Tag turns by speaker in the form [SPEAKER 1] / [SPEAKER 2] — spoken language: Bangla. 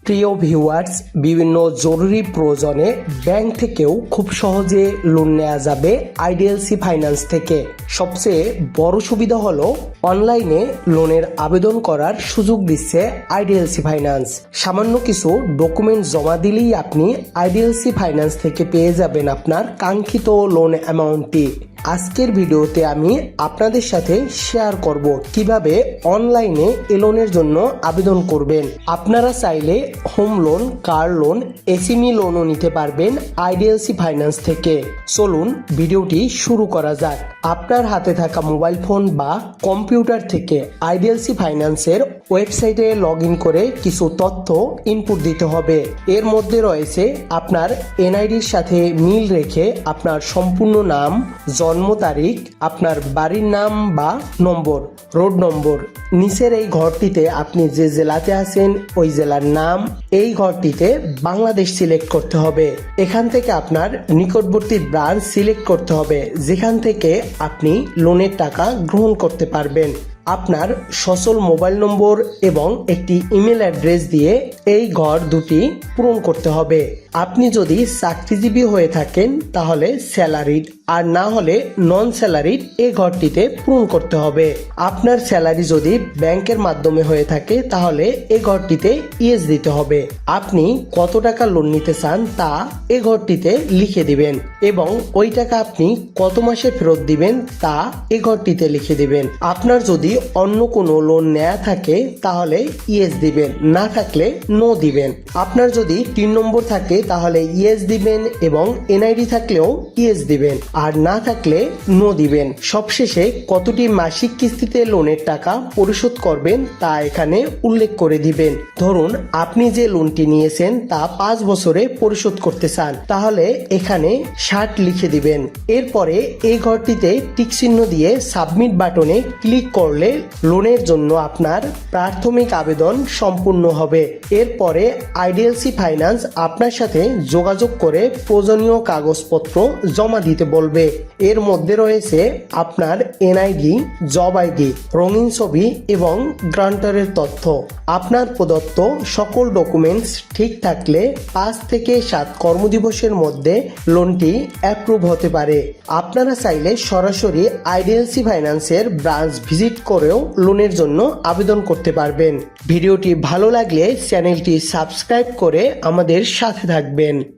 [SPEAKER 1] প্রিয় ভিউয়ার্স, বিভিন্ন জরুরি প্রয়োজনে ব্যাংক থেকেও খুব সহজে লোন নেওয়া যাবে আইডিএলসি ফাইন্যান্স থেকে। সবচেয়ে বড় সুবিধা হলো অনলাইনে লোনের আবেদন করার সুযোগ দিচ্ছে আইডিএলসি ফাইন্যান্স। সামান্য কিছু ডকুমেন্ট জমা দিলেই আপনি আইডিএলসি ফাইন্যান্স থেকে পেয়ে যাবেন আপনার কাঙ্ক্ষিত লোন অ্যামাউন্টটি। আজকের ভিডিওতে আমি আপনাদের সাথে শেয়ার করব কিভাবে অনলাইনে এ লোনের জন্য আবেদন করবেন। আপনারা চাইলে home loan, car loan, SME লোনও নিতে পারবেন আইডিএলসি ফাইন্যান্স থেকে। চলুন ভিডিওটি শুরু করা যাক। আপনার হাতে থাকা মোবাইল ফোন বা কম্পিউটার থেকে আইডিএলসি ফাইন্যান্সের ওয়েবসাইটে লগ ইন করে কিছু তথ্য ইনপুট দিতে হবে। এর মধ্যে রয়েছে আপনার এনআইডির সাথে মিল রেখে আপনার সম্পূর্ণ নাম, জন্ম তারিখ, আপনার বাড়ির নাম বা নম্বর, রোড নম্বর। নিচের এই ঘরটিতে আপনি যে জেলাতে আছেন ওই জেলার নাম, এই ঘরটিতে বাংলাদেশ সিলেক্ট করতে হবে। এখান থেকে আপনার নিকটবর্তী ব্রাঞ্চ সিলেক্ট করতে হবে যেখান থেকে আপনি লোনের টাকা গ্রহণ করতে পারবেন। আপনার সচল মোবাইল নম্বর এবং একটি ইমেল অ্যাড্রেস দিয়ে এই ঘর দুটি পূরণ করতে হবে। আপনি যদি চাকরিজীবী হয়ে থাকেন তাহলে স্যালারিড, আর না হলে নন স্যালারিড এই ঘরটিতে পূরণ করতে হবে। আপনার স্যালারি যদি ব্যাংকের মাধ্যমে হয়ে থাকে তাহলে এই ঘরটিতে ইয়েস দিতে হবে। আপনি কত টাকা লোন নিতে চান তা এই ঘরটিতে লিখে দিবেন এবং ওই টাকা আপনি কত মাসে ফেরত দিবেন তা এই ঘরটিতে লিখে দিবেন। আপনার যদি অন্য কোনো লোন নেওয়া থাকে তাহলে ইয়েস দিবেন, না থাকলে নো দিবেন। আপনার যদি 3 নম্বর থাকে তাহলে ইয়েস দিবেন এবং এনআইডি থাকলেও ইয়েস দিবেন, আর না থাকলে নো দিবেন। সবশেষে কতটি মাসিক কিস্তিতে লোনের টাকা পরিশোধ করবেন তা এখানে উল্লেখ করে দিবেন। ধরুন আপনি যে লোনটি নিয়েছেন তা 5 বছরে পরিশোধ করতে চান, তাহলে এখানে 60 লিখে দিবেন। এরপরে এই ঘরটিতে টিক চিহ্ন দিয়ে সাবমিট বাটনে ক্লিক করলে লোনের জন্য আপনার প্রাথমিক আবেদন সম্পূর্ণ হবে। এরপরে আইডিএলসি ফাইন্যান্স আপনার সাথে যোগাযোগ করে প্রয়োজনীয় কাগজপত্র জমা দিতে বলবে। এর মধ্যে রয়েছে আপনার এনআইডি, জব আইডি, রঙিন ছবি এবং গ্রান্টারের তথ্য। আপনার প্রদত্ত সকল ডকুমেন্টস ঠিক থাকলে 5 থেকে 7 কর্মদিবসের মধ্যে লোনটি অ্যাপ্রুভ হতে পারে। আপনারা চাইলে সরাসরি আইডিএলসি ফাইন্যান্সের ব্রাঞ্চ ভিজিট করেও লোনের জন্য আবেদন করতে পারবেন। ভিডিওটি ভালো লাগলে চ্যানেলটি সাবস্ক্রাইব করে আমাদের সাথে থাকবেন।